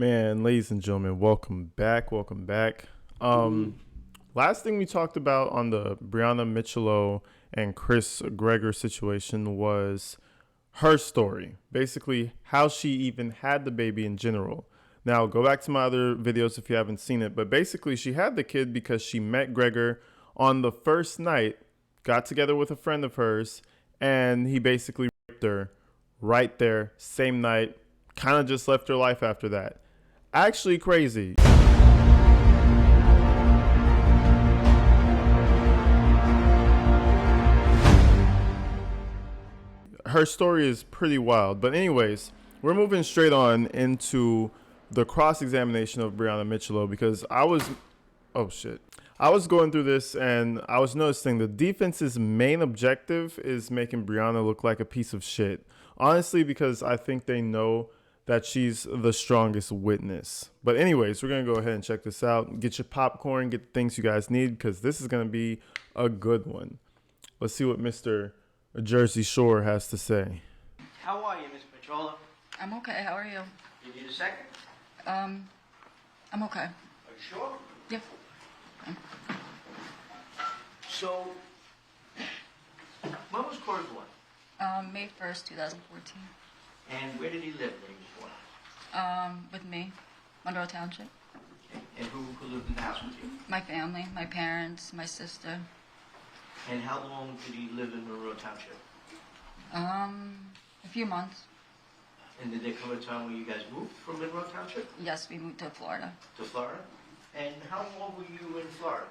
Man, ladies and gentlemen, welcome back. Welcome back. Last thing we talked about on the Breanna Micciolo and Chris Gregor situation was her story. Basically, how she even had the baby in general. Now, go back to my other videos if you haven't seen it. But basically, she had the kid because she met Gregor on the first night, got together with a friend of hers, and he basically raped her right there, same night, kind of just left her life after that. Actually crazy. Her story is pretty wild. But anyways, we're moving straight on into the cross-examination of Breanna Micciolo because I was going through this and I was noticing the defense's main objective is making Breanna look like a piece of shit. Honestly, because I think they know that she's the strongest witness. But anyways, we're going to go ahead and check this out. Get your popcorn, get the things you guys need, because this is going to be a good one. Let's see what Mr. Jersey Shore has to say. How are you, Miss Micciolo? I'm okay. How are you? You need a second? I'm okay. Are you sure? Yep. So, when was Corey born? May 1st, 2014. And where did he live when he was born? With me, Monroe Township. Okay. And who lived in the house with you? My family, my parents, my sister. And how long did he live in Monroe Township? A few months. And did there come a time when you guys moved from Monroe Township Yes, we moved to Florida. to Florida? And how long were you in Florida?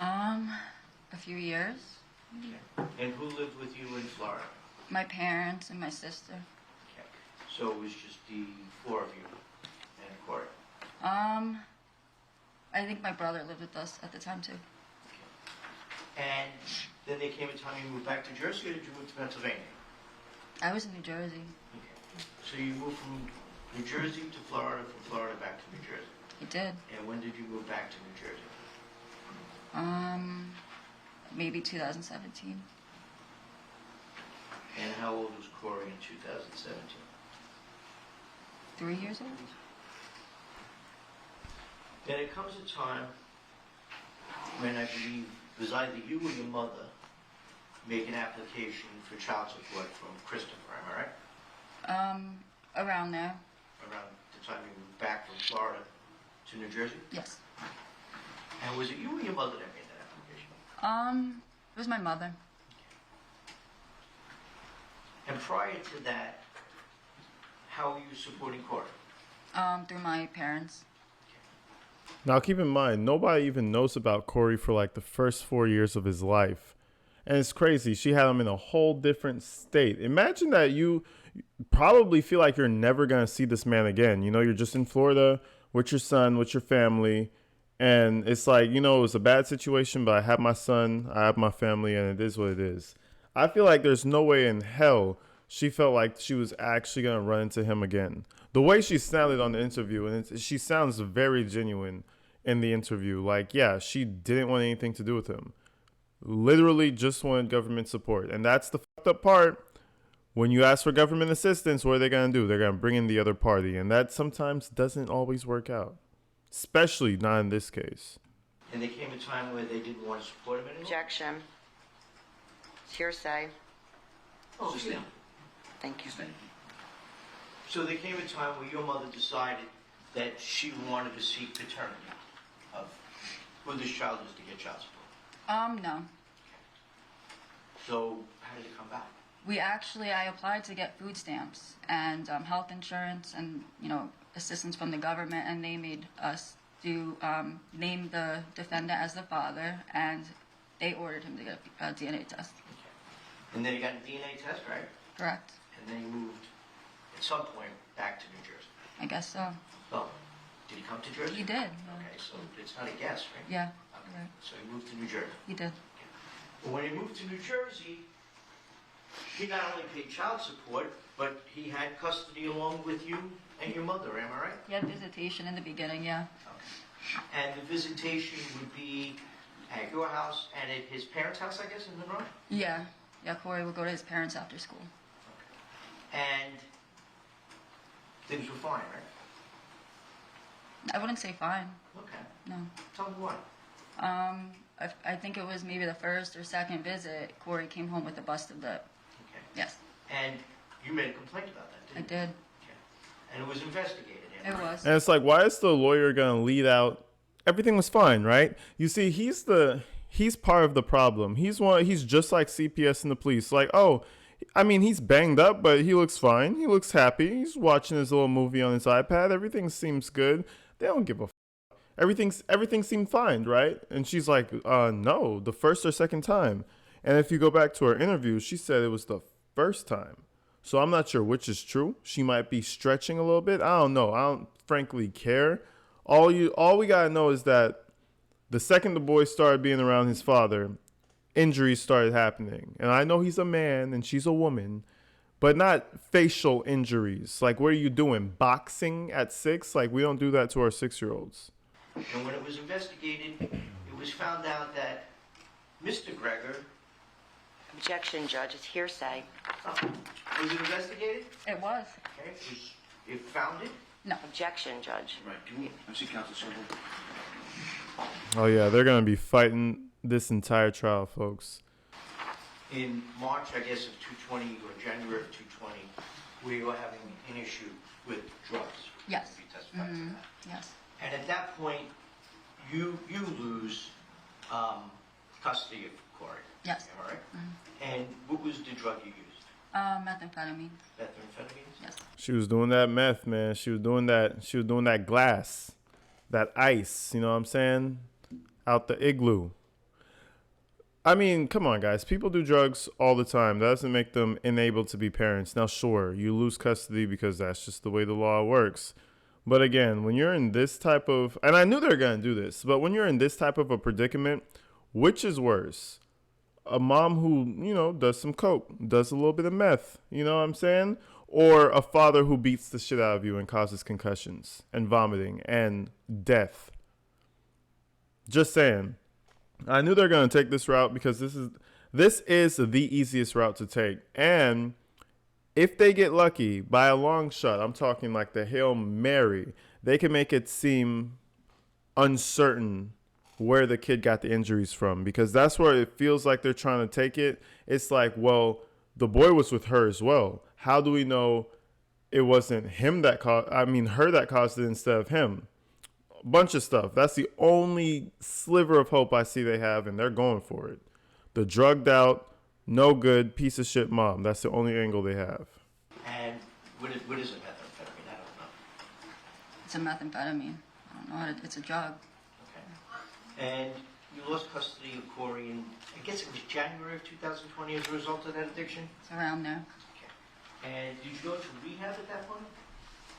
A few years. Okay. And who lived with you in Florida? My parents and my sister. Okay. So it was just the four of you and Corey? I think my brother lived with us at the time too. Okay. And then there came a time you moved back to Jersey, or did you move to Pennsylvania? I was in New Jersey. Okay. So you moved from New Jersey to Florida, from Florida back to New Jersey. He did. And when did you move back to New Jersey? Maybe 2017. And how old was Corey in 2017? 3 years old? Then it comes a time when I believe it was either you or your mother make an application for child support from Christopher, am I right? Around there. Around the time you moved back from Florida to New Jersey? Yes. And was it you or your mother that made that application? It was my mother. And prior to that, how were you supporting Corey? Through my parents. Now, keep in mind, nobody even knows about Corey for like the first 4 years of his life. And it's crazy. She had him in a whole different state. Imagine that you probably feel like you're never going to see this man again. You know, you're just in Florida with your son, with your family. And it's like, you know, it was a bad situation, but I have my son, I have my family, and it is what it is. I feel like there's no way in hell she felt like she was actually going to run into him again. The way she sounded on the interview, and she sounds very genuine in the interview. Like, yeah, she didn't want anything to do with him. Literally just wanted government support. And that's the fucked up part. When you ask for government assistance, what are they going to do? They're going to bring in the other party. And that sometimes doesn't always work out. Especially not in this case. And there came a time where they didn't want to support him anymore? Objection. It's hearsay. Oh, yeah. Thank you. So there came a time where your mother decided that she wanted to seek paternity of who this child is to get child support. No. So how did it come back? I applied to get food stamps and health insurance and, assistance from the government, and they made us name the defendant as the father, and they ordered him to get a DNA test. Okay. And then you got a DNA test, right? Correct. And then you moved at some point back to New Jersey. I guess so. Oh, did he come to Jersey? He did. Okay, so it's not a guess, right? Yeah. Okay. Right. So he moved to New Jersey. He did. But when he moved to New Jersey, he not only paid child support, but he had custody along with you and your mother, am I right? He had visitation in the beginning, yeah. Okay. And the visitation would be at your house and at his parents' house, I guess, in Monroe? Yeah. Yeah, Corey would go to his parents after school. Okay. And things were fine, right? I wouldn't say fine. Okay. No. Tell me why. I think it was maybe the first or second visit, Corey came home with a busted lip. Okay. Yes, And you made a complaint about that, I didn't you? did. Okay. And it was investigated. It was. And it's like, why is the lawyer gonna lead out? Everything was fine, right? You see, he's part of the problem. He's just like CPS and the police. Like, oh, I mean, he's banged up, but he looks fine. He looks happy. He's watching his little movie on his iPad. Everything seems good. They don't give a everything seemed fine, right? And she's like, no, the first or second time. And if you go back to her interview, she said it was the first time. So I'm not sure which is true. She might be stretching a little bit. I don't know. I don't frankly care. All we gotta know is that the second the boy started being around his father, injuries started happening. And I know he's a man and she's a woman, but not facial injuries. Like, what are you doing? Boxing at 6? Like, we don't do that to our 6-year-olds. And when it was investigated, it was found out that Mr. Greger, Objection, Judge. It's hearsay. was it investigated? It was. Okay. It found it? No. Objection, Judge. Right. Can we, I see Counsel Sobel. Oh, yeah, they're going to be fighting this entire trial, folks. In March, I guess, of 220 or January of 220, we were having an issue with drugs. Yes. We testified to that. Yes. And at that point, you lose custody of Corey. Yes. Am I right? And what was the drug you used? Methamphetamine. Methamphetamines? Yes. She was doing that meth, man. She was doing that glass, that ice, you know what I'm saying? Out the igloo. I mean, come on, guys. People do drugs all the time. That doesn't make them unable to be parents. Now, sure, you lose custody because that's just the way the law works. But again, when you're in this type of, and I knew they were going to do this, but when you're in this type of a predicament, which is worse? A mom who, does some coke, does a little bit of meth, you know what I'm saying? Or a father who beats the shit out of you and causes concussions and vomiting and death. Just saying. I knew they're going to take this route because this is the easiest route to take. And if they get lucky by a long shot, I'm talking like the Hail Mary, they can make it seem uncertain where the kid got the injuries from, because that's where it feels like they're trying to take it. It's like, well, the boy was with her as well. How do we know it wasn't her that caused it instead of him? A bunch of stuff. That's the only sliver of hope I see they have, and they're going for it. The drugged out, no good, piece of shit mom. That's the only angle they have. And what is a methamphetamine? I don't know. It's a methamphetamine. I don't know. It's a drug. Okay. And you lost custody of Corey in, I guess it was January of 2020 as a result of that addiction? It's around there. Okay. And did you go to rehab at that point?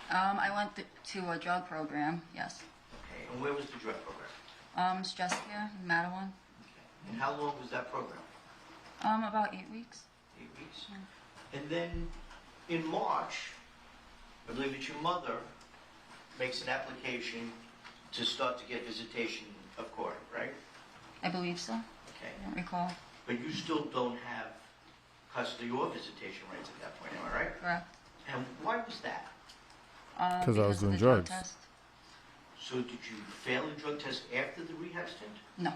I went to a drug program. Yes. Okay. And where was the drug program? Stress care in Matawan. Okay. And how long was that program? About 8 weeks. 8 weeks. And then in March, I believe it's your mother makes an application to start to get visitation of Corey, right? I believe so. Okay. I don't recall. But you still don't have custody or visitation rights at that point, am I right? Correct. And why was that? 'Cause I was Because of doing the drug drugs. test. So did you fail the drug test after the rehab stint? No.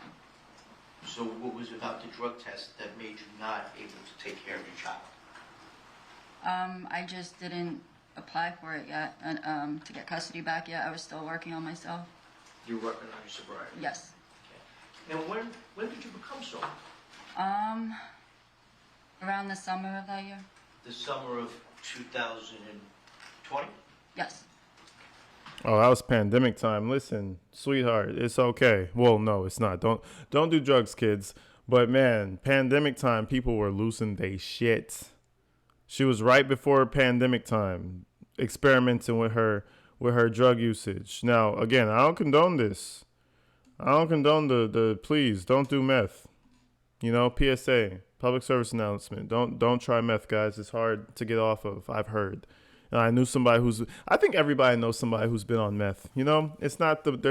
So what was it about the drug test that made you not able to take care of your child? I just didn't apply for it yet, and to get custody back yet. I was still working on myself. You were working on your sobriety? Yes. Okay. And when did you become sober? Around the summer of that year. The summer of 2020? Yes. Oh, that was pandemic time. Listen, sweetheart, it's okay. Well, no, it's not. Don't do drugs, kids. But man, pandemic time, people were losing their shit. She was right before pandemic time, experimenting with her drug usage. Now, again, I don't condone this. I don't condone the please don't do meth. PSA, public service announcement. Don't try meth, guys. It's hard to get off of. I've heard. And I knew somebody I think everybody knows somebody who's been on meth. They're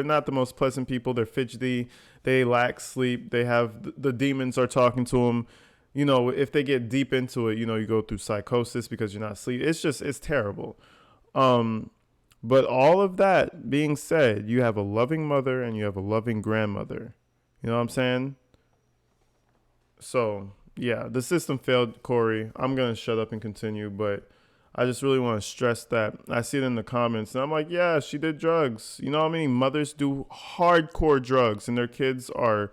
not the most pleasant people. They're fidgety. They lack sleep. They have, the demons are talking to them. If they get deep into it, you go through psychosis because you're not sleeping. It's terrible. But all of that being said, you have a loving mother and you have a loving grandmother. You know what I'm saying? So, yeah, the system failed, Corey. I'm going to shut up and continue, but I just really want to stress that. I see it in the comments, and I'm like, yeah, she did drugs. You know how many mothers do hardcore drugs, and their kids are,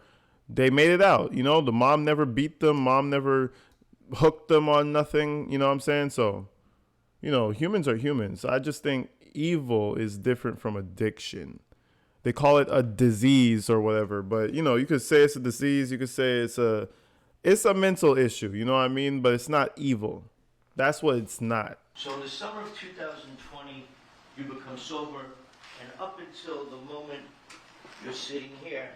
they made it out. You know, the mom never beat them, mom never hooked them on nothing. You know what I'm saying? So, you know, humans are humans. I just think evil is different from addiction. They call it a disease or whatever, but you know, you could say it's a disease, you could say it's a mental issue, you know what I mean? But it's not evil. That's what it's not. So in the summer of 2020, you become sober, and up until the moment you're sitting here,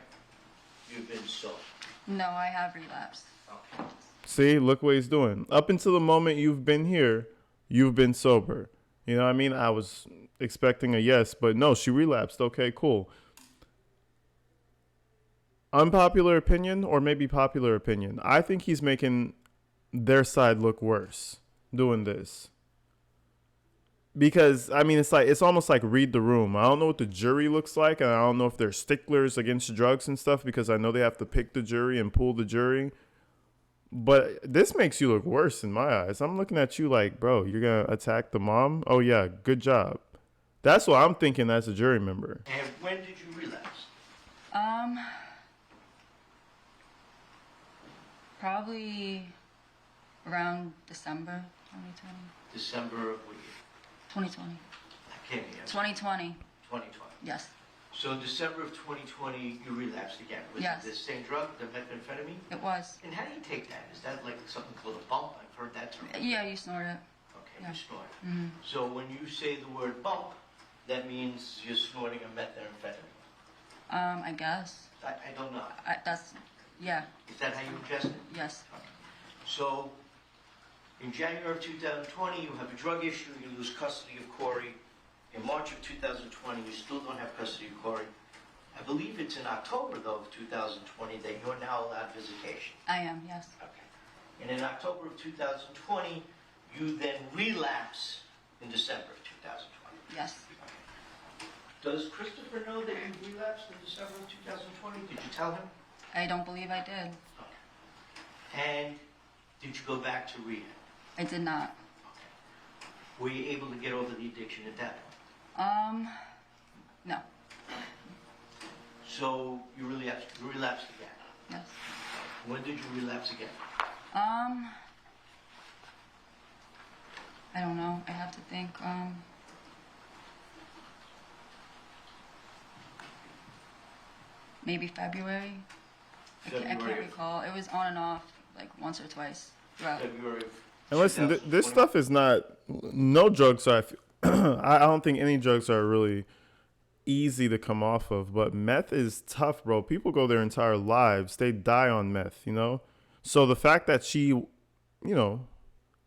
you've been sober. No, I have relapsed. Okay. See, look what he's doing. Up until the moment you've been here, you've been sober. You know what I mean? I was expecting a yes, but no, she relapsed. Okay, cool. Unpopular opinion or maybe popular opinion. I think he's making their side look worse doing this. Because I mean, it's almost like read the room. I don't know what the jury looks like, and I don't know if they're sticklers against drugs and stuff because I know they have to pick the jury and pull the jury. But this makes you look worse in my eyes. I'm looking at you like, bro, you're gonna attack the mom? Oh yeah, good job. That's what I'm thinking as a jury member. And when did you relapse? Probably around December 2020. December of what year? 2020. I can't hear. 2020. 2020. Yes. So in December of 2020, you relapsed again. Was Yes. it the same drug, the methamphetamine? It was. And how do you take that? Is that like something called a bump? I've heard that term. Yeah, you snort it. Okay, Yeah. you snort. Mhm. So when you say the word bump, that means you're snorting a methamphetamine. I guess. I don't know. That's, yeah, Is that how you ingest it? yes. So in January of 2020, you have a drug issue, you lose custody of Corey. In March of 2020, you still don't have custody of Corey. I believe it's in October, though, of 2020 that you're now allowed visitation. I am, yes. Okay. And in October of 2020, you then relapse in December of 2020. Yes. Okay. Does Christopher know that you relapsed in December of 2020? Did you tell him? I don't believe I did. Okay. And did you go back to rehab? I did not. Okay. Were you able to get over the addiction at that point? No. So you relapsed again. Yes. When did you relapse again? I don't know. I have to think. Maybe February. I can't February. recall. It was on and off, like once or twice throughout. February of And listen, this 2020. stuff is not, no drugs are, I don't think any drugs are really easy to come off of, but meth is tough, bro. People go their entire lives. They die on meth, you know? So the fact that she, you know,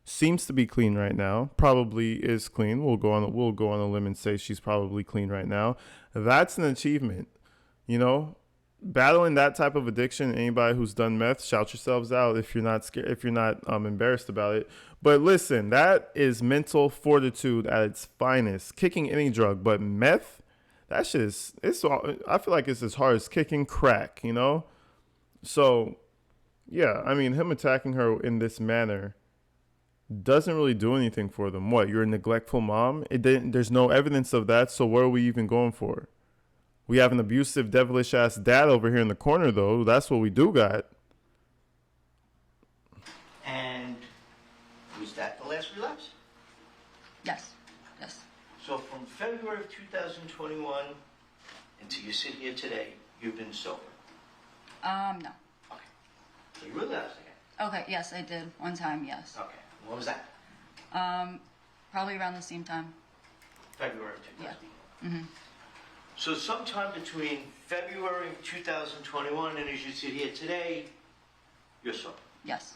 seems to be clean right now, probably is clean. We'll go on a limb and say she's probably clean right now. That's an achievement, you know? Battling that type of addiction, anybody who's done meth, shout yourselves out if you're not scared, if you're not embarrassed about it. But listen, that is mental fortitude at its finest. Kicking any drug, but meth, that shit is, I feel like it's as hard as kicking crack, you know? So, yeah, I mean, him attacking her in this manner doesn't really do anything for them. What, you're a neglectful mom? There's no evidence of that, so what are we even going for? We have an abusive, devilish ass dad over here in the corner, though. That's what we do got. And was that the last relapse? Yes. Yes. So from February of 2021 until you sit here today, you've been sober. No. Okay. So you relapsed again. Okay. Yes, I did one time. Yes. Okay. When was that? Probably around the same time. February of 2021. Yeah. Mhm. So sometime between February 2021 and as you sit here today, you're sober. Yes.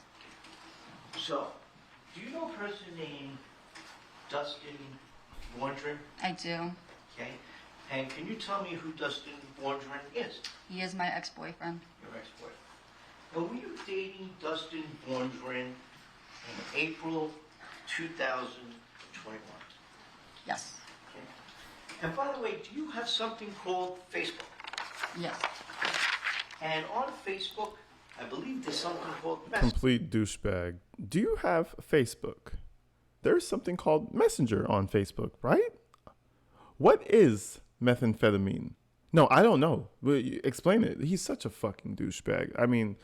So, do you know a person named Dustin Wondren? I do. Okay. And can you tell me who Dustin Wondren is? He is my ex-boyfriend. Your ex-boyfriend. Now, were you dating Dustin Wondren in April 2021? Yes. Okay. And by the way, do you have something called Facebook? Yes. And on Facebook, I believe there's something called Messenger. Complete douchebag. Do you have Facebook? There's something called Messenger on Facebook, right? What is methamphetamine? No, I don't know. Explain it. He's such a fucking douchebag. I mean,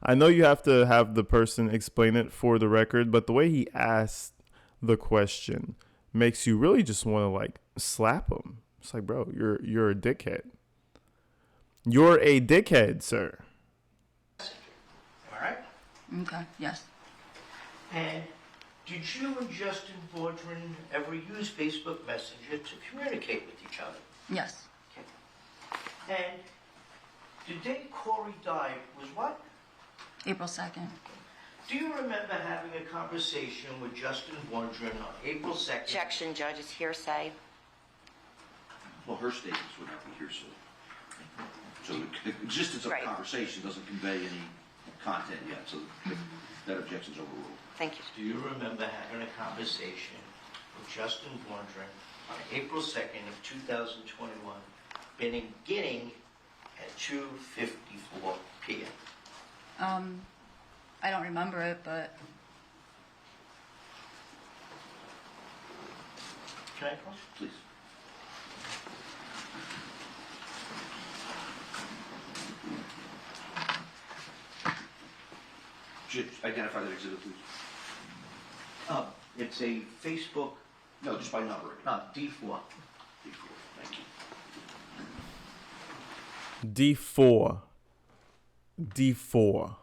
I know you have to have the person explain it for the record, but the way he asked the question makes you really just want to like slap him. It's like, bro, you're a dickhead. You're a dickhead, sir. Am I right? Okay. Yes. And did you and Justin Bordrin ever use Facebook Messenger to communicate with each other? Yes. Okay. And the day Corey died was what? April 2nd. Do you remember having a conversation with Justin Bordrin on April 2nd? Objection, Judge, it's hearsay. Well, her statements would not be hearsay. So the existence of a Right. conversation doesn't convey any content yet, so that objection's overruled. Thank you. Do you remember having a conversation with Justin Bordrin on April 2nd of 2021, beginning at 2:54 p.m.? I don't remember it, but Can I call? Please. Should identify that exhibit, please. It's a Facebook, No, just by numbering. D4. D4. Thank you. D4. D4.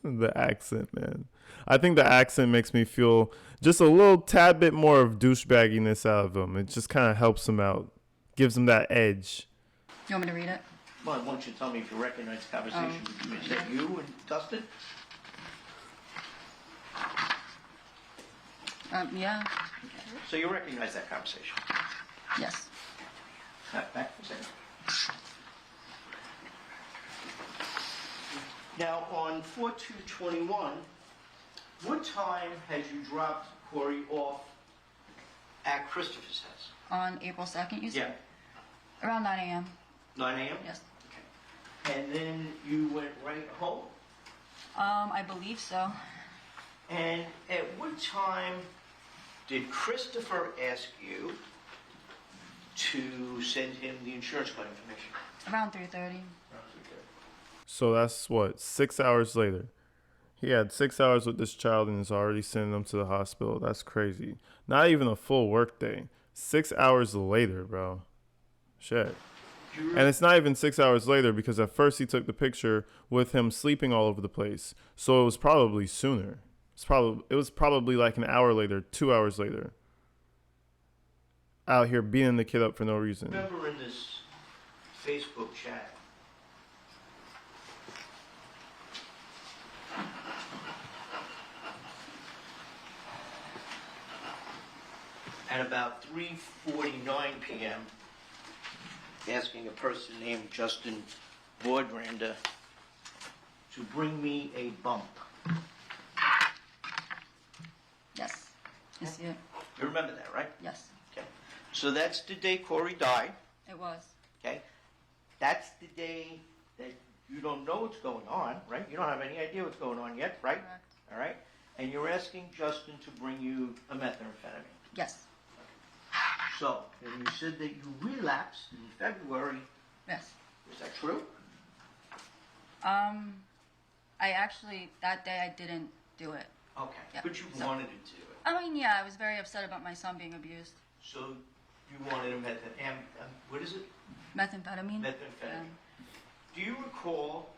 The accent, man. I think the accent makes me feel just a little tad bit more of douchebagginess out of him. It just kind of helps him out, gives him that edge. you want me to read it? Well, why don't you tell me if you recognize the conversation? Is that you and Dustin? Yeah. So you recognize that conversation? Yes. Back for a second. Now, on 4/2/21, what time had you dropped Corey off at Christopher's house? On April 2nd, you said? Around 9 a.m. 9 a.m.? Yes. Okay. And then you went right home? I believe so. And at what time did Christopher ask you to send him the insurance card information? Around 3:30. So that's what, 6 hours later. He had 6 hours with this child and is already sending them to the hospital. That's crazy. Not even a full work day. 6 hours later, bro. Shit. And it's not even 6 hours later because at first he took the picture with him sleeping all over the place. So it was probably sooner. It was probably like an hour later, 2 hours later. Out here beating the kid up for no reason. Remember in this Facebook chat, at about 3:49 p.m., asking a person named Justin Boydranda to bring me a bump. Yes. I see it. You remember that, right? Yes. Okay. So that's the day Corey died, It was. okay? That's the day that you don't know what's going on, right? You don't have any idea what's going on yet, right? Correct. All right? And you're asking Justin to bring you a methamphetamine. Yes. So, and you said that you relapsed in February. Yes. Is that true? I actually, that day I didn't do it. Okay. Yeah. But you So- wanted to do it. I mean, yeah, I was very upset about my son being abused. So you wanted a what is it? Methamphetamine. Methamphetamine. Do you recall?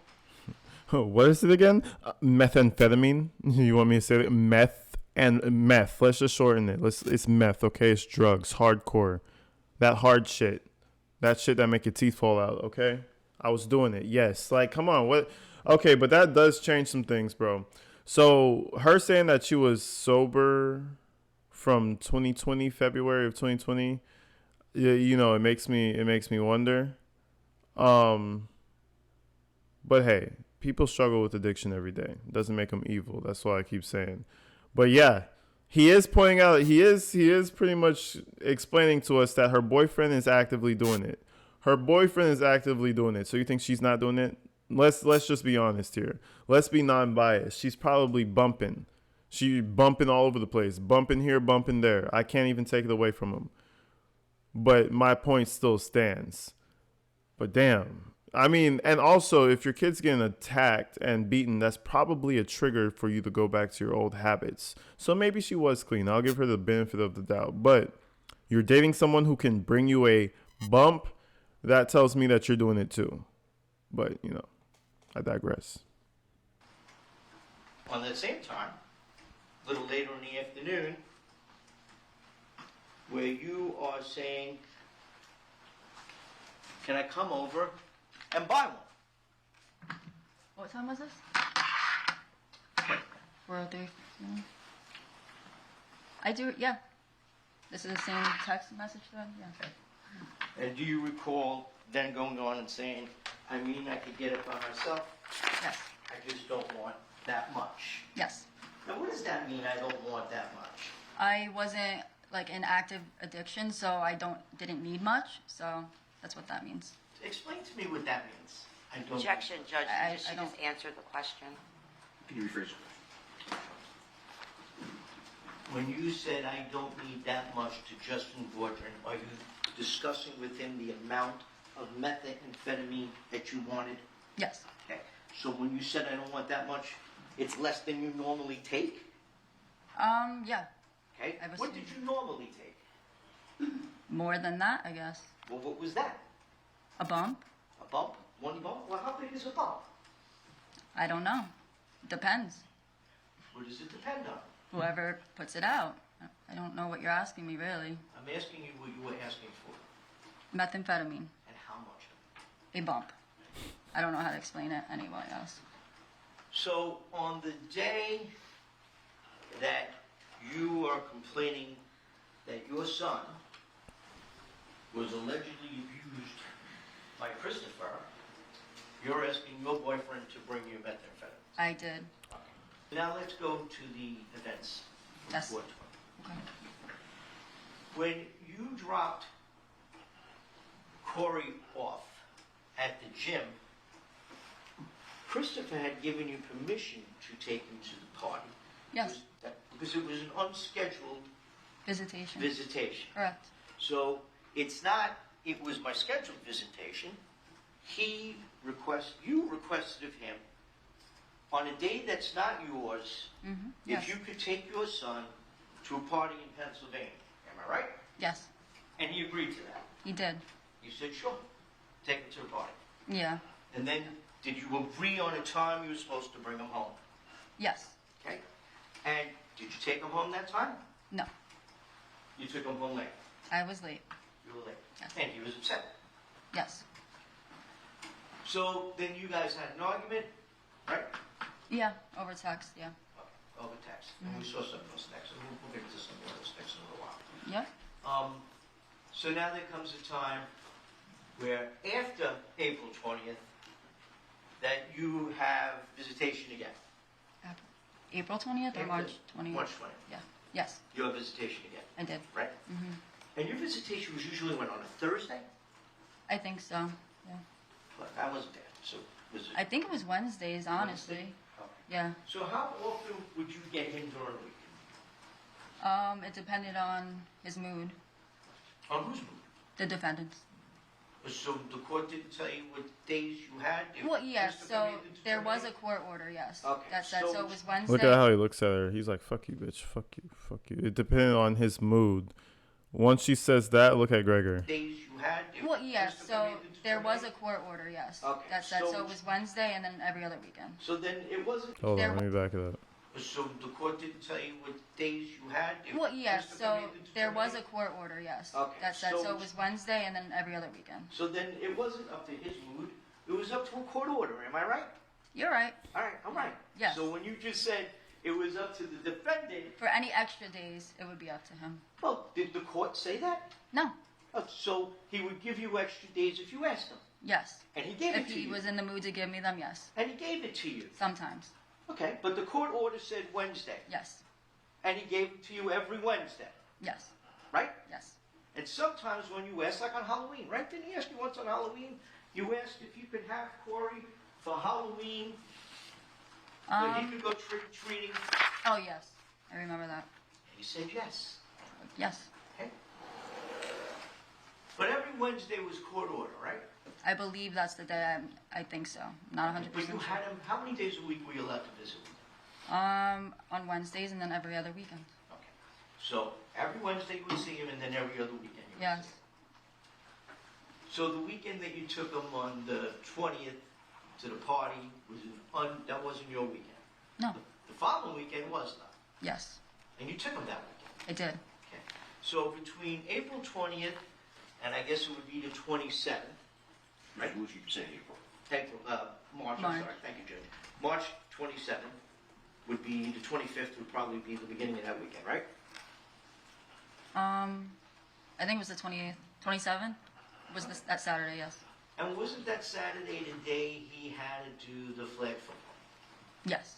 What is it again? Methamphetamine? You want me to say it? Meth and meth. Let's just shorten it. It's meth, okay? It's drugs, hardcore. That hard shit. That shit that make your teeth fall out, okay? I was doing it, yes. Like, come on, what? Okay, but that does change some things, bro. So her saying that she was sober from 2020, February of 2020, you know, it makes me wonder. But hey, people struggle with addiction every day. It doesn't make them evil. That's what I keep saying. But yeah, he is pointing out, he is pretty much explaining to us that her boyfriend is actively doing it. Her boyfriend is actively doing it. So you think she's not doing it? Let's just be honest here. Let's be non-biased. She's probably bumping. She bumping all over the place. Bumping here, bumping there. I can't even take it away from him. But my point still stands. But damn. I mean, and also, if your kid's getting attacked and beaten, that's probably a trigger for you to go back to your old habits. So maybe she was clean. I'll give her the benefit of the doubt. But you're dating someone who can bring you a bump. That tells me that you're doing it too. But, you know, I digress. On the same time, a little later in the afternoon, where you are saying, can I come over and buy one? What time was this? 4:03. I do, yeah. This is the same text message thread? Yeah. And do you recall then going on and saying, I mean, I could get it by myself. Yes. I just don't want that much. Yes. Now, what does that mean, I don't want that much? I wasn't like in active addiction, so I didn't need much. So that's what that means. Explain to me what that means. I don't. Objection, Judge. I She don't- just answered the question. Can you rephrase it? When you said I don't need that much to Justin Gordon, are you discussing with him the amount of methamphetamine that you wanted? Yes. Okay. So when you said I don't want that much, it's less than you normally take? Yeah. Okay. I was What did you normally take? More than that, I guess. Well, what was that? A bump? A bump? One bump? Well, how big is a bump? I don't know. Depends. What does it depend on? Whoever puts it out. I don't know what you're asking me, really. I'm asking you what you were asking for. Methamphetamine. And how much? A bump. I don't know how to explain it anyway else. So on the day that you are complaining that your son was allegedly abused by Christopher, you're asking your boyfriend to bring you methamphetamine. I did. Now let's go to the events. from Yes. 420. Okay. When you dropped Corey off at the gym, Christopher had given you permission to take him to the party. Yes. Because it was an unscheduled Visitation. visitation. Correct. So it's not, it was my scheduled visitation. You requested of him on a day that's not yours, Mm-hmm. if Yes. you could take your son to a party in Pennsylvania. Am I right? Yes. And he agreed to that. He did. You said, sure, take him to the party. Yeah. And then, did you agree on a time you were supposed to bring him home? Yes. Okay? And did you take him home that time? No. You took him home late. I was late. You were late. Yes. And he was upset. Yes. So then you guys had an argument, right? Yeah. Over text. Yeah. Okay, over text. And we saw some of those texts, and we'll get into some of those texts in a little while. Yep. So now there comes a time where after April 20th, that you have visitation again. April 20th or March 20th? March 20th. Yeah. Yes. You have visitation again, I did. right? Mm-hmm. And your visitation was usually when, on a Thursday? I think so. Yeah. But I wasn't there, so was it? I think it was Wednesdays, honestly. Wednesday? Okay. Yeah. So how often would you get him during the week? It depended on his mood. On whose mood? The defendant's. So the court didn't tell you what days you had? Well, yes. Christopher So made the there was a determination? court order. Yes. Okay, That said. So it was Wednesday. Look at how he looks at her. He's like, fuck you, bitch. Fuck you. Fuck you. It depended on his mood. Once she says that, look at Gregor. Days you had? Well, yes. Christopher So made the there was a determination? court order. Yes. Okay, That said. so- So it was Wednesday and then every other weekend. So then it wasn't, Hold There on, let me back it up. so the court didn't tell you what days you had? Well, yes. Christopher So made the there was a determination? court order. Yes. Okay, That said. so- So it was Wednesday and then every other weekend. So then it wasn't up to his mood, it was up to a court order, am I right? You're right. All right, I'm right. Yes. So when you just said it was up to the defendant, For any extra days, it would be up to him. well, did the court say that? No. Oh, so he would give you extra days if you asked him, Yes. and he gave If it to he you. was in the mood to give me them, yes. And he gave it to you. Sometimes. Okay, but the court order said Wednesday. Yes. And he gave them to you every Wednesday, Yes. right? Yes. And sometimes when you ask, like on Halloween, right? Didn't he ask you once on Halloween? You asked if you could have Corey for Halloween, so he could go trick-or-treating, Oh, yes. I remember that. and you said yes. Yes. Okay? But every Wednesday was court order, right? I believe that's the day. I think so. Not 100% But you sure. had him, how many days a week were you allowed to visit with him? On Wednesdays and then every other weekend. Okay. So every Wednesday you would see him, and then every other weekend you would Yes. see him. So the weekend that you took him on the 20th to the party that wasn't your weekend. No. The following weekend was though, Yes. and you took him that weekend. I did. Okay. So between April 20th and I guess it would be the 27th, Right, what you say, April? March, I'm March. sorry, thank you, Judge. March 27th would be, the 25th would probably be the beginning of that weekend, right? I think it was the 28th, 27th. Was this that Saturday? Yes. And wasn't that Saturday the day he had to do the flag football? Yes.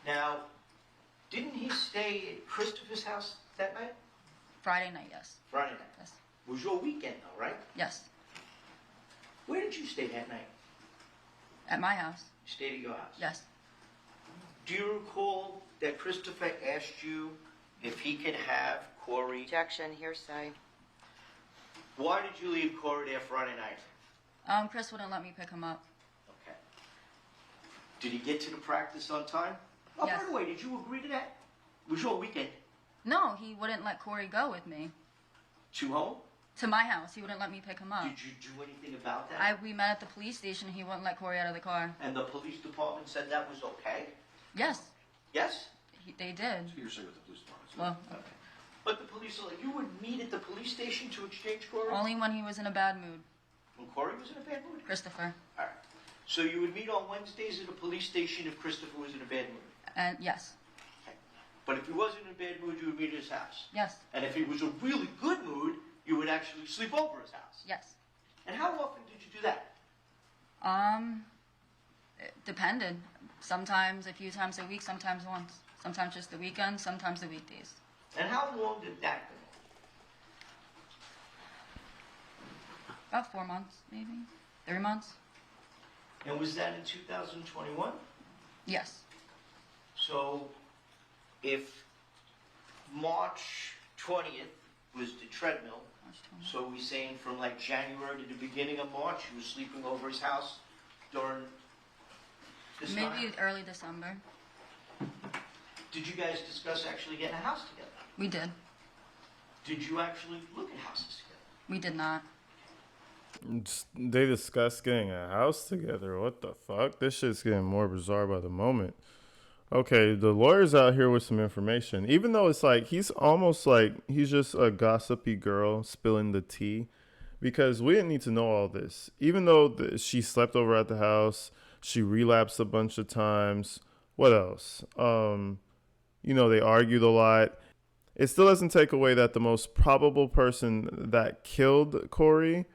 Now, didn't he stay at Christopher's house that night? Friday night. Yes. Friday night. Yes. It was your weekend though, right? Yes. Where did you stay that night? At my house. You stayed at your house? Yes. Do you recall that Christopher asked you if he could have Corey? Objection, hearsay. Why did you leave Corey there Friday night? Chris wouldn't let me pick him up. Okay. Did he get to the practice on time? Oh, Yes. by the way, did you agree to that? It was your weekend. No, he wouldn't let Corey go with me To home? to my house. He wouldn't let me pick him up. Did you do anything about that? We met at the police station. He wouldn't let Corey out of the car. And the police department said that was okay? Yes, Yes? they did. So you're saying with the police department. Well, Okay. But the police are like, you would meet at the police station to exchange Corey? only when he was in a bad mood. When Corey was in a bad mood? Christopher. All right. So you would meet on Wednesdays at the police station if Christopher was in a bad mood? And yes. Okay. But if he wasn't in a bad mood, you would meet at his house? Yes. And if he was in a really good mood, you would actually sleep over his house? Yes. And how often did you do that? It depended. Sometimes a few times a week, sometimes once. Sometimes just the weekend, sometimes the weekdays. And how long did that go? About 4 months, maybe. 3 months. And was that in 2021? Yes. So if March 20th was the treadmill, March 20th. so we're saying from like January to the beginning of March, you were sleeping over his house during this time? Maybe early December. Did you guys discuss actually getting a house together? We did. Did you actually look at houses together? We did not. They discussed getting a house together. What the fuck? This shit's getting more bizarre by the moment. Okay, the lawyer's out here with some information. Even though it's like he's almost like he's just a gossipy girl spilling the tea, because we didn't need to know all this. Even though she slept over at the house, she relapsed a bunch of times. What else? They argued a lot. It still doesn't take away that the most probable person that killed Corey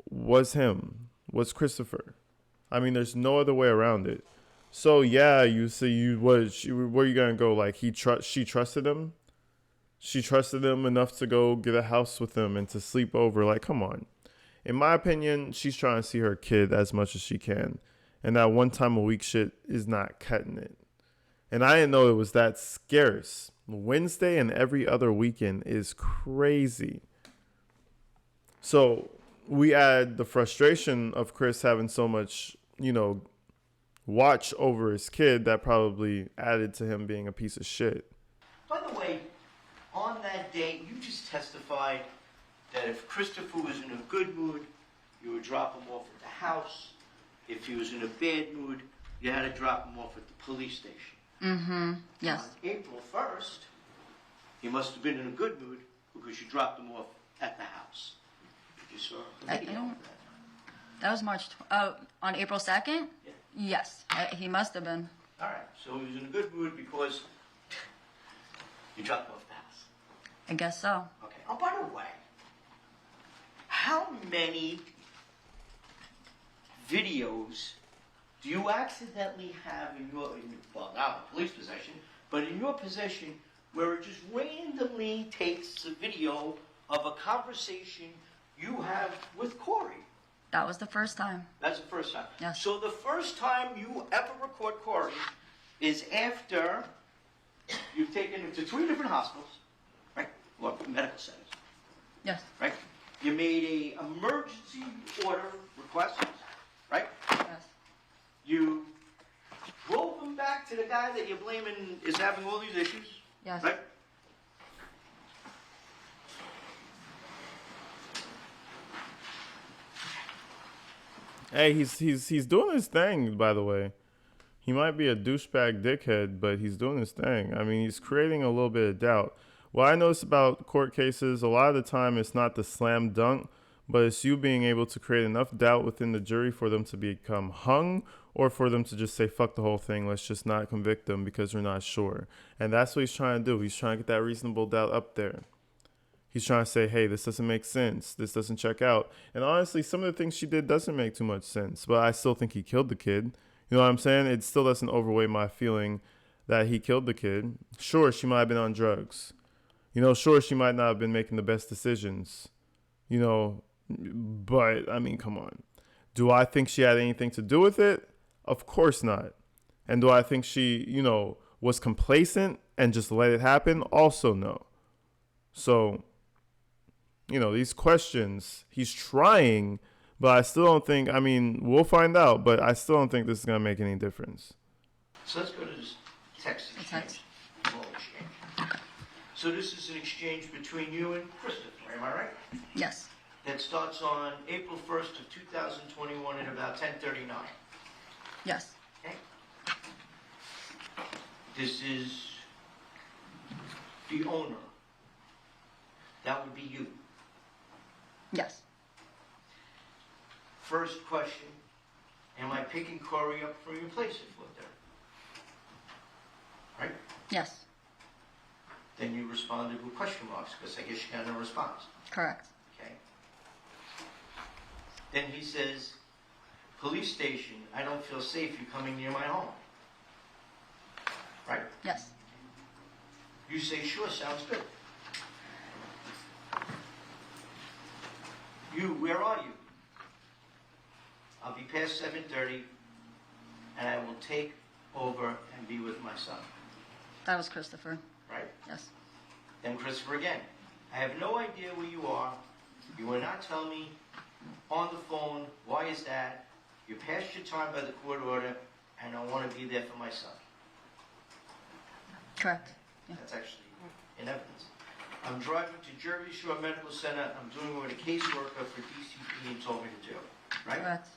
was Christopher. I mean, there's no other way around it. So yeah, you see, where you gonna go? Like she trusted him. She trusted him enough to go get a house with him and to sleep over. Like, come on. In my opinion, she's trying to see her kid as much as she can, and that one time a week shit is not cutting it. And I didn't know it was that scarce. Wednesday and every other weekend is crazy. So we add the frustration of Chris having so much, watch over his kid that probably added to him being a piece of shit. By the way, on that day, you just testified that if Christopher was in a good mood, you would drop him off at the house. If he was in a bad mood, you had to drop him off at the police station. Mm-hmm. Yes. On April 1st, he must have been in a good mood because you dropped him off at the house. You saw a I video don't- of that. That was on April 2nd? Yeah. Yes. He must have been. All right, so he was in a good mood because you dropped him off at the house. I guess so. Okay. Oh, by the way, how many videos do you accidentally have in your, well, not in police possession, but in your possession where it just randomly takes a video of a conversation you have with Corey. That was the first time. That's the first time. Yes. So the first time you ever record Corey is after you've taken him to 3 different hospitals, right? Or medical centers, Yes. right? You made a emergency order request, right? Yes. You drove him back to the guy that you're blaming is having all these issues, Yes. right? Hey, he's doing his thing, by the way. He might be a douchebag dickhead, but he's doing his thing. I mean, he's creating a little bit of doubt. What I notice about court cases, a lot of the time it's not the slam dunk, but it's you being able to create enough doubt within the jury for them to become hung, or for them to just say, fuck the whole thing, let's just not convict them because we're not sure. And that's what he's trying to do. He's trying to get that reasonable doubt up there. He's trying to say, hey, this doesn't make sense. This doesn't check out. And honestly, some of the things she did doesn't make too much sense, but I still think he killed the kid. You know what I'm saying? It still doesn't overweigh my feeling that he killed the kid. Sure, she might have been on drugs. You know, sure, she might not have been making the best decisions. You know, but, I mean, come on. Do I think she had anything to do with it? Of course not. And do I think she, you know, was complacent and just let it happen? Also no. So, you know, these questions, he's trying, but I still don't think, I mean, we'll find out, but I still don't think this is going to make any difference. So let's go to this text The exchange. text. Phone exchange. So this is an exchange between you and Christopher, am I right? Yes. That starts on April 1st of 2021 at about 10:39. Yes. Okay? This is the owner. That would be you. Yes. First question, am I picking Corey up from your place of lived there? Right? Yes. Then you responded with question marks, because I guess you got no response. Correct. Okay. Then he says, police station, I don't feel safe you coming near my home. Right? Yes. You say, sure, sounds good. You, where are you? I'll be past 7:30, and I will take over and be with my son. That was Christopher. Right? Yes. Then Christopher again. I have no idea where you are. You will not tell me on the phone. Why is that? You're past your time by the court order, and I want to be there for my son. Correct. Yeah. That's actually in evidence. I'm driving to Jersey Shore Medical Center. I'm doing what a caseworker for DCP told me to do. Right? Correct.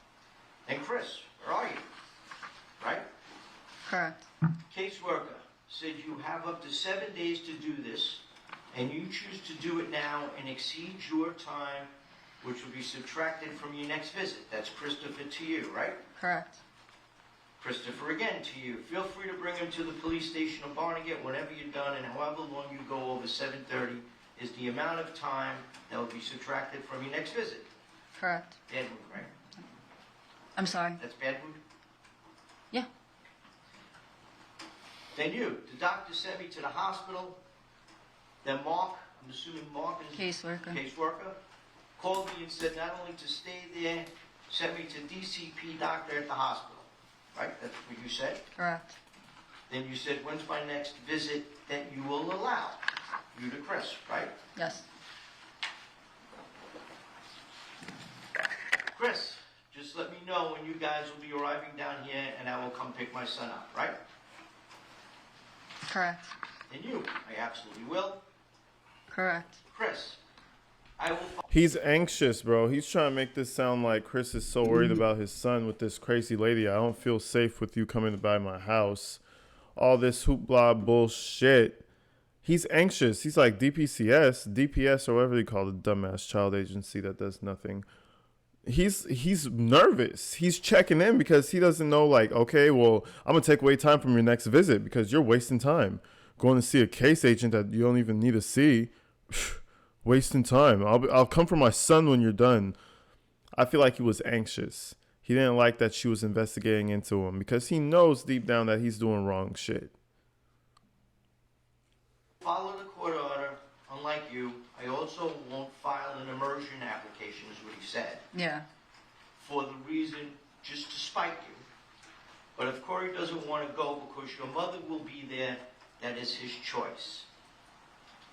And Chris, where are you? Right? Correct. Caseworker said you have up to 7 days to do this, and you choose to do it now and exceeds your time, which will be subtracted from your next visit. That's Christopher to you, right? Correct. Christopher again to you. Feel free to bring him to the police station of Barnegat whenever you're done, and however long you go over 7:30 is the amount of time that will be subtracted from your next visit. Correct. Bad mood, right? I'm sorry. That's bad mood? Yeah. Then you. The doctor sent me to the hospital. Then Mark, I'm assuming Mark is Caseworker. caseworker, called me and said not only to stay there, sent me to DCP doctor at the hospital. Right? That's what you said. Correct. Then you said, when's my next visit that you will allow? You to Chris, right? Yes. Chris, just let me know when you guys will be arriving down here and I will come pick my son up, right? Correct. And you, I absolutely will. Correct. Chris, I will... He's anxious, bro. He's trying to make this sound like Chris is so worried about his son with this crazy lady. I don't feel safe with you coming by my house. All this hoopla bullshit. He's anxious. He's like DPS, or whatever they call the dumbass child agency that does nothing. He's nervous. He's checking in because he doesn't know, like, okay, well, I'm going to take away time from your next visit because you're wasting time. Going to see a case agent that you don't even need to see. Wasting time. I'll come for my son when you're done. I feel like he was anxious. He didn't like that she was investigating into him because he knows deep down that he's doing wrong shit. follow the court order. Unlike you, I also won't file an immersion application, is what he said, Yeah. for the reason just to spite you. But if Corey doesn't want to go because your mother will be there, that is his choice.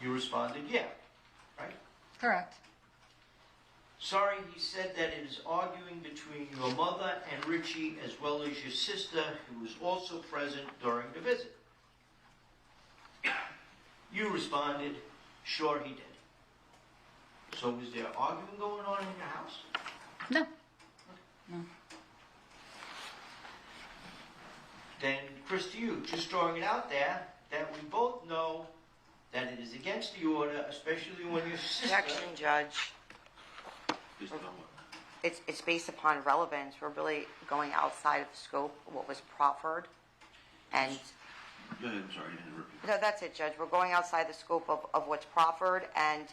You responded, yeah, right? Correct. Sorry, he said that it is arguing between your mother and Richie as well as your sister, who was also present during the visit. You responded, sure he did. So was there arguing going on in your house? No. No. Then, Chris, to you, just throwing it out there, that we both know that it is against the order, especially when your sister... Objection, Judge. Based on what? It's based upon relevance. We're really going outside of the scope of what was proffered. And, Go ahead, I'm sorry, I didn't interrupt you. no, that's it, Judge. We're going outside the scope of what's proffered, and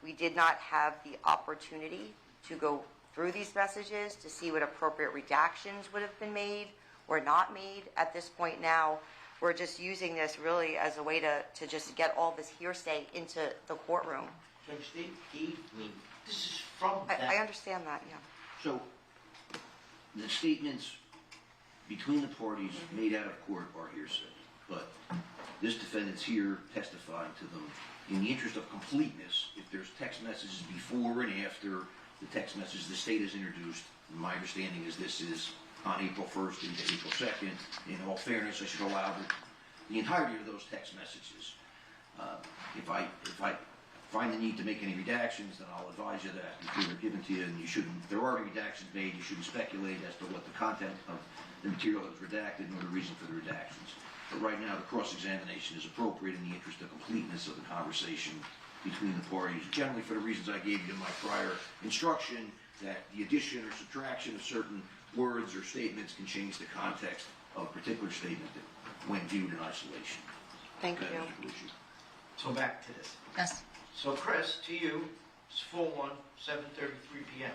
we did not have the opportunity to go through these messages to see what appropriate redactions would have been made or not made. At this point now, we're just using this really as a way to just get all this hearsay into the courtroom. Judge, they gave me... This is from them. I understand that, yeah. So, the statements between the parties made out of court are hearsay, but this defendant's here testifying to them. In the interest of completeness, if there's text messages before and after the text messages the state has introduced, my understanding is this is on April 1st into April 2nd. In all fairness, I should allow the entirety of those text messages. If I find the need to make any redactions, then I'll advise you that before they're given to you, and you shouldn't, if there are any redactions made, you shouldn't speculate as to what the content of the material that was redacted nor the reason for the redactions. But right now, the cross-examination is appropriate in the interest of completeness of the conversation between the parties, generally for the reasons I gave you in my prior instruction, that the addition or subtraction of certain words or statements can change the context of a particular statement when viewed in isolation. Thank Go ahead, you. Mr. Belushi. So back to this. Yes. So Chris, to you, it's 4-1, 7:33 p.m.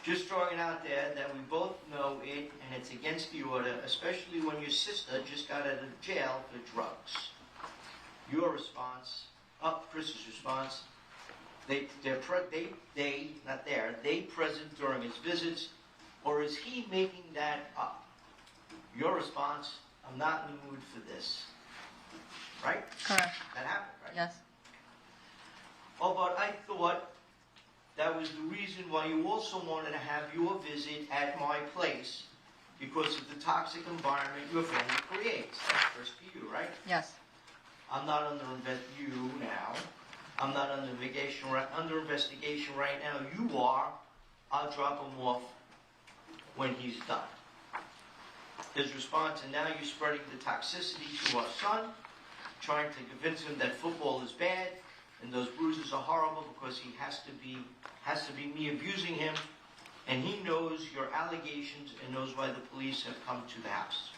Just throwing it out there that we both know it and it's against the order, especially when your sister just got out of jail for drugs. Your response, Chris's response, they present during his visits, or is he making that up? Your response, I'm not in the mood for this. Right? Correct. That happened, right? Yes. Oh, but I thought that was the reason why you also wanted to have your visit at my place, because of the toxic environment your family creates. That's first to you, right? Yes. I'm not under you now. I'm not under investigation right now. You are. I'll drop him off when he's done. His response, and now you're spreading the toxicity to our son, trying to convince him that football is bad and those bruises are horrible because he has to be me abusing him, and he knows your allegations and knows why the police have come to the house.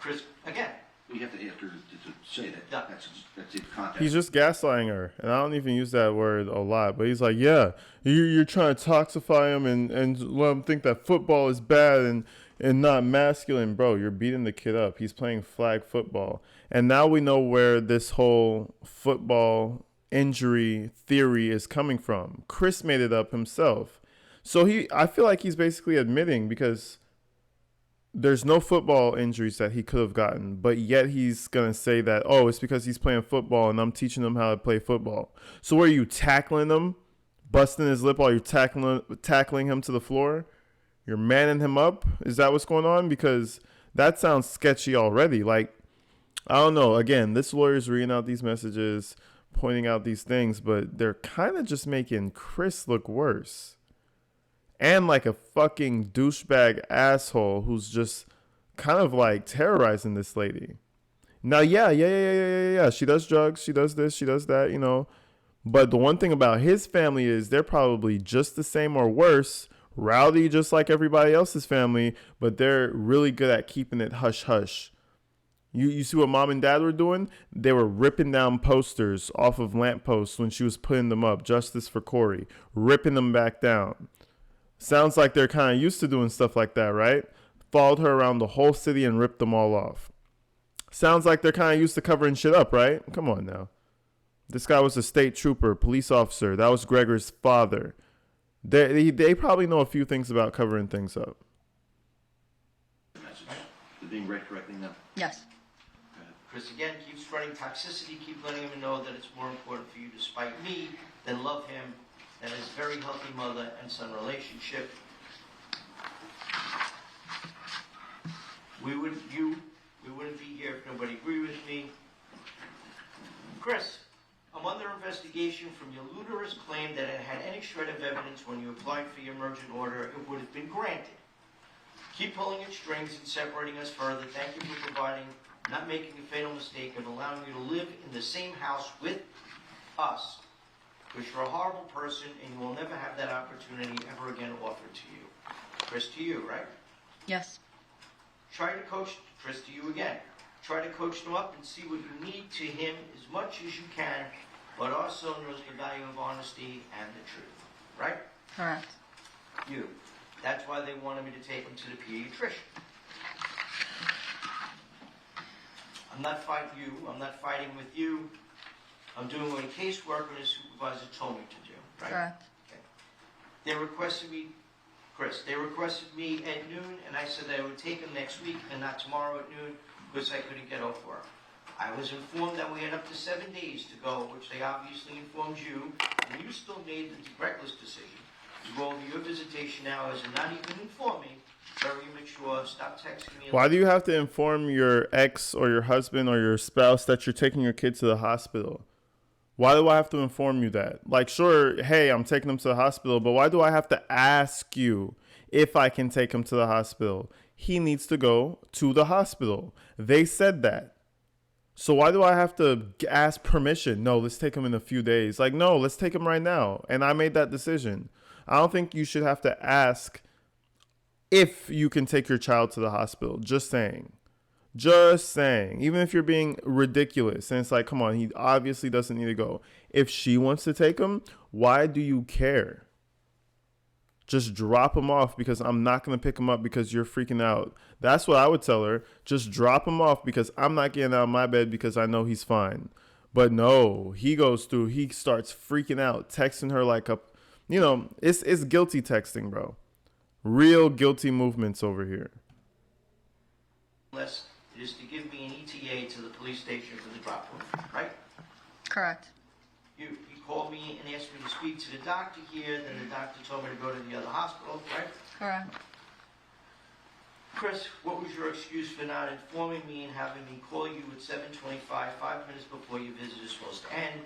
Chris, again. We have to ask her to say that. That's it. Context. He's just gaslighting her, and I don't even use that word a lot. But he's like, "Yeah, you're trying to toxify him and let him think that football is bad and not masculine, bro. You're beating the kid up. He's playing flag football, and now we know where this whole football injury theory is coming from. Chris made it up himself, so I feel like he's basically admitting because." There's no football injuries that he could have gotten, but yet he's going to say that, oh, it's because he's playing football and I'm teaching him how to play football. So were you tackling him, busting his lip while you're tackling him to the floor? You're manning him up? Is that what's going on? Because that sounds sketchy already. Like, I don't know. Again, this lawyer's reading out these messages, pointing out these things, but they're kind of just making Chris look worse. And like a fucking douchebag asshole who's just kind of like terrorizing this lady. Now, yeah. She does drugs. She does this. She does that, you know. But the one thing about his family is they're probably just the same or worse, rowdy just like everybody else's family, but they're really good at keeping it hush-hush. You see what mom and dad were doing? They were ripping down posters off of lampposts when she was putting them up. Justice for Corey. Ripping them back down. Sounds like they're kind of used to doing stuff like that, right? Followed her around the whole city and ripped them all off. Sounds like they're kind of used to covering shit up, right? Come on now. This guy was a state trooper, police officer. That was Gregor's father. They probably know a few things about covering things up. Message. Is being read correctly now? Yes. Chris again keeps spreading toxicity, keep letting him know that it's more important for you to spite me than love him, and his very healthy mother and son relationship. We wouldn't be here if nobody agreed with me. Chris, I'm under investigation from your ludicrous claim that it had any shred of evidence when you applied for your emergent order, it would have been granted. Keep pulling at strings and separating us further. Thank you for providing, not making a fatal mistake of allowing you to live in the same house with us, because you're a horrible person and you will never have that opportunity ever again offered to you. Chris, to you, right? Yes. Try to coach, Chris, to you again. Try to coach them up and see what you need to him as much as you can, but also knows the value of honesty and the truth, right? Correct. You. That's why they wanted me to take him to the pediatrician. I'm not fighting you. I'm not fighting with you. I'm doing what a caseworker and a supervisor told me to do, right? Correct. Okay. They requested me, Chris, they requested me at noon, and I said I would take him next week and not tomorrow at noon because I couldn't get off work. I was informed that we had up to 7 days to go, which they obviously informed you, and you still made the reckless decision to go over your visitation hours and not even inform me. Very immature. Stop texting me. Why do you have to inform your ex or your husband or your spouse that you're taking your kid to the hospital? Why do I have to inform you that? Like, sure, hey, I'm taking them to the hospital, but why do I have to ask you if I can take him to the hospital? He needs to go to the hospital. They said that. So why do I have to ask permission? No, let's take him in a few days. Like, no, let's take him right now. And I made that decision. I don't think you should have to ask if you can take your child to the hospital. Just saying. Just saying. Even if you're being ridiculous. And it's like, come on, he obviously doesn't need to go. If she wants to take him, why do you care? Just drop him off because I'm not going to pick him up because you're freaking out. That's what I would tell her. Just drop him off because I'm not getting out of my bed because I know he's fine. But no, he starts freaking out, texting her like it's guilty texting, bro. Real guilty movements over here. Unless it is to give me an ETA to the police station for the drop room, right? Correct. You called me and asked me to speak to the doctor here, then the doctor told me to go to the other hospital, right? Correct. Chris, what was your excuse for not informing me and having me call you at 7:25, 5 minutes before your visit is supposed to end?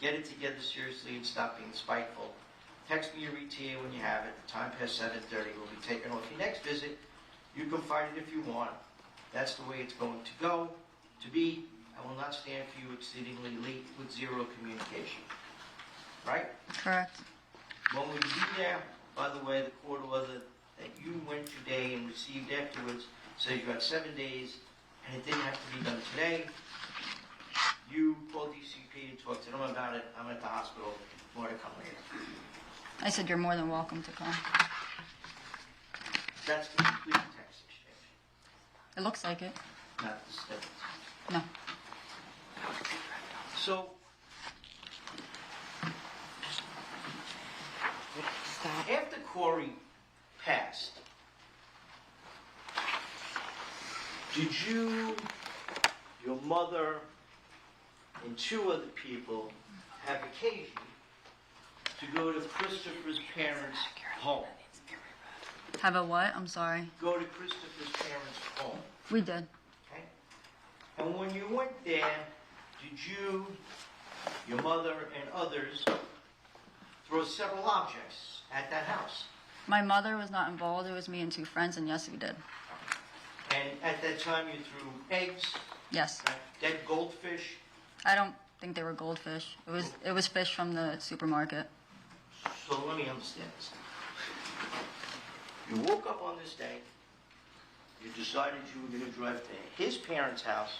Get it together seriously and stop being spiteful. Text me your ETA when you have it. Time past 7:30. We'll be taking off your next visit. You can fight it if you want. That's the way it's going to go. To be, I will not stand for you exceedingly late with zero communication. Right? Correct. When we be there, by the way, the court order that you went today and received afterwards says you had 7 days and it didn't have to be done today. You call DCP and talk to them about it. I'm at the hospital. More to come later. I said you're more than welcome to come. That's the complete text exchange, It looks like it. not the snippets. No. So, Stop. after Corey passed, did you, your mother, and two other people have occasion to go to Christopher's parents' home? Have a what? I'm sorry. Go to Christopher's parents' home, We did. okay? And when you went there, did you, your mother, and others throw several objects at that house? My mother was not involved. It was me and two friends, and yes, we did. And at that time, you threw eggs, Yes. dead goldfish. I don't think they were goldfish. It was fish from the supermarket. So let me understand this. You woke up on this day, you decided you were going to drive to his parents' house,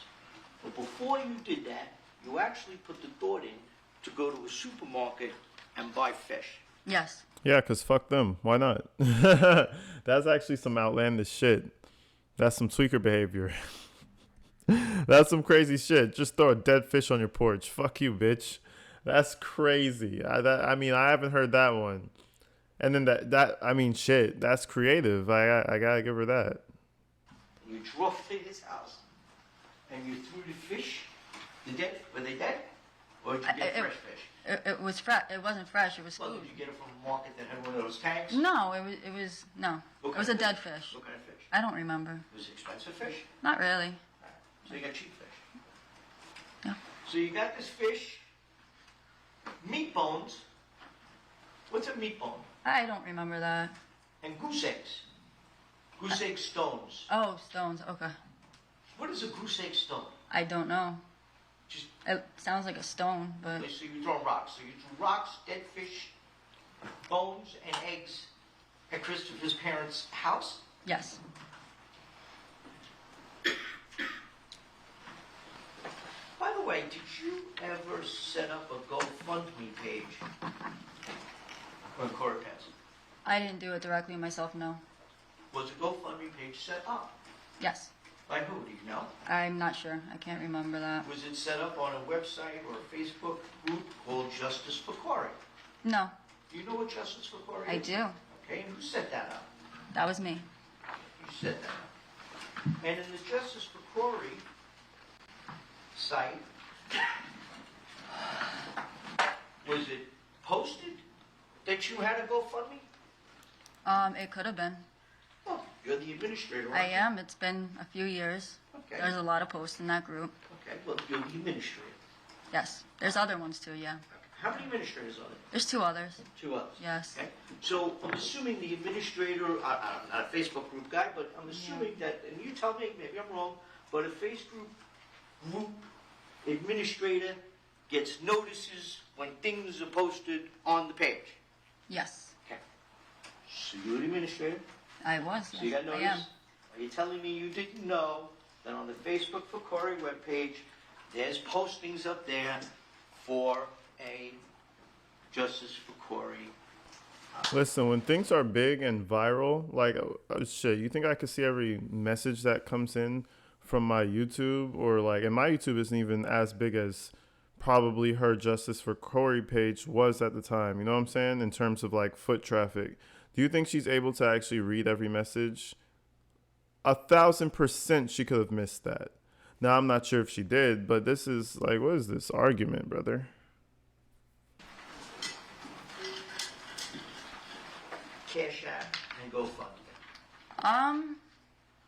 but before you did that, you actually put the thought in to go to a supermarket and buy fish. Yes. Yeah, because fuck them. Why not? That's actually some outlandish shit. That's some tweaker behavior. That's some crazy shit. Just throw a dead fish on your porch. Fuck you, bitch. That's crazy. I mean, I haven't heard that one. And then I mean, shit, that's creative. I gotta give her that. You drove to his house and you threw the fish. Were they dead? Or did you get fresh fish? It was fresh. It wasn't fresh. It was Well, food. did you get it from a market that had one of those tanks? No, it was no. What It kind was of a dead fish. What kind of fish? I don't remember. Was it expensive fish? Not really. So you got cheap fish. Yeah. So you got this fish, meat bones. What's a meat bone? I don't remember that. And goose eggs. Goose egg stones. Oh, stones. Okay. What is a goose egg stone? I don't know. Just It sounds like a stone, but okay, so you throw rocks. So you threw rocks, dead fish, bones, and eggs at Christopher's parents' house. yes. By the way, did you ever set up a GoFundMe page when Corey passed? I didn't do it directly myself. No. Was a GoFundMe page set up? Yes. By who? Do you know? I'm not sure. I can't remember that. Was it set up on a website or a Facebook group called Justice for Corey? No. Do you know what Justice for Corey I is? do. Okay, and who set that up? That was me. You set that up. And in the Justice for Corey site, was it posted that you had a GoFundMe? It could have been. Oh, you're the administrator. I aren't you? am. It's been a few years. Okay. There's a lot of posts in that group. Okay, well, you're the administrator. Yes. There's other ones too. Yeah. How many administrators are there? There's two others. Two others. Yes. Okay. So I'm assuming the administrator, I'm not a Facebook group guy, but I'm assuming that, and you tell me, maybe I'm wrong, but a Facebook group administrator gets notices when things are posted on the page. Yes. Okay. So you're the administrator, I was. so you Yes, got I notice? am. Are you telling me you didn't know that on the Facebook for Corey webpage, there's postings up there for a Justice for Corey? Listen, when things are big and viral, like shit, you think I could see every message that comes in from my YouTube, or like, and my YouTube isn't even as big as probably her Justice for Corey page was at the time. You know what I'm saying? In terms of like foot traffic, do you think she's able to actually read every message? 1,000% she could have missed that. Now I'm not sure if she did, but this is like, what is this argument, brother? Cash App and GoFundMe.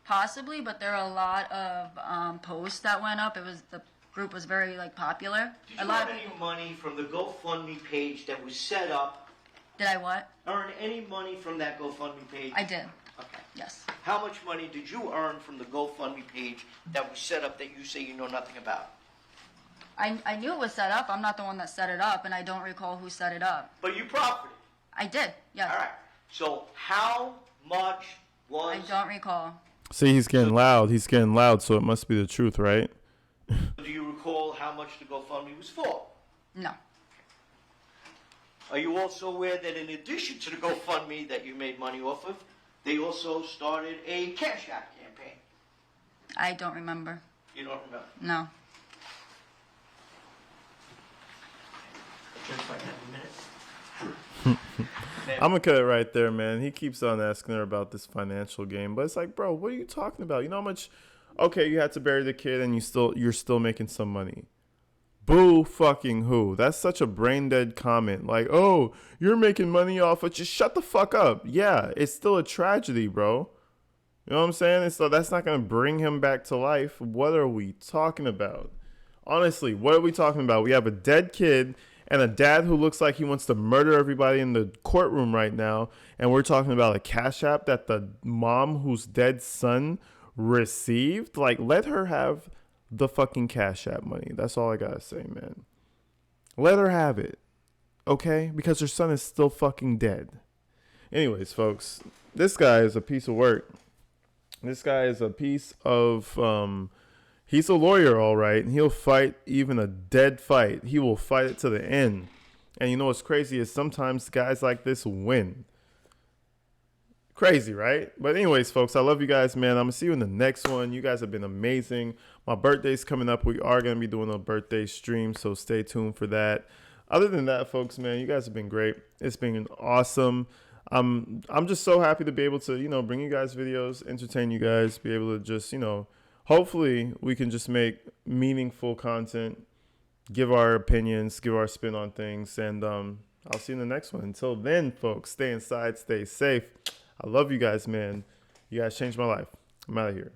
Possibly, but there are a lot of posts that went up. The group was very like popular. Did A you lot earn of any money from the GoFundMe page that was set up? Did I what? Earn any money from that GoFundMe page? I did. Okay. Yes. How much money did you earn from the GoFundMe page that was set up that you say you know nothing about? I knew it was set up. I'm not the one that set it up, and I don't recall who set it up. But you profited. I did. Yes. All right. So how much was? I don't recall. See, he's getting loud. He's getting loud, so it must be the truth, right? Do you recall how much the GoFundMe was for? No. Are you also aware that in addition to the GoFundMe that you made money off of, they also started a Cash App campaign? I don't remember. You don't remember? No. Can I find that in a minute? I'm gonna cut it right there, man. He keeps on asking her about this financial game, but it's like, bro, what are you talking about? You know how much? Okay, you had to bury the kid, and you're still making some money. Boo fucking who? That's such a brain dead comment. Like, oh, you're making money off of. Just shut the fuck up. Yeah, it's still a tragedy, bro. You know what I'm saying? That's not gonna bring him back to life. What are we talking about? Honestly, what are we talking about? We have a dead kid and a dad who looks like he wants to murder everybody in the courtroom right now. And we're talking about a Cash App that the mom whose dead son received. Like, let her have the fucking Cash App money. That's all I gotta say, man. Let her have it. Okay? Because her son is still fucking dead. Anyways, folks, this guy is a piece of work. This guy is a piece of, he's a lawyer, all right, and he'll fight even a dead fight. He will fight it to the end. And you know what's crazy is sometimes guys like this win. Crazy, right? But anyways, folks, I love you guys, man. I'm going to see you in the next one. You guys have been amazing. My birthday's coming up. We are going to be doing a birthday stream, so stay tuned for that. other than that, folks, man, you guys have been great. It's been awesome. I'm just so happy to be able to, bring you guys videos, entertain you guys, be able to just, hopefully we can just make meaningful content, give our opinions, give our spin on things, and I'll see you in the next one. Until then, folks, stay inside, stay safe. I love you guys, man. You guys changed my life. I'm out of here.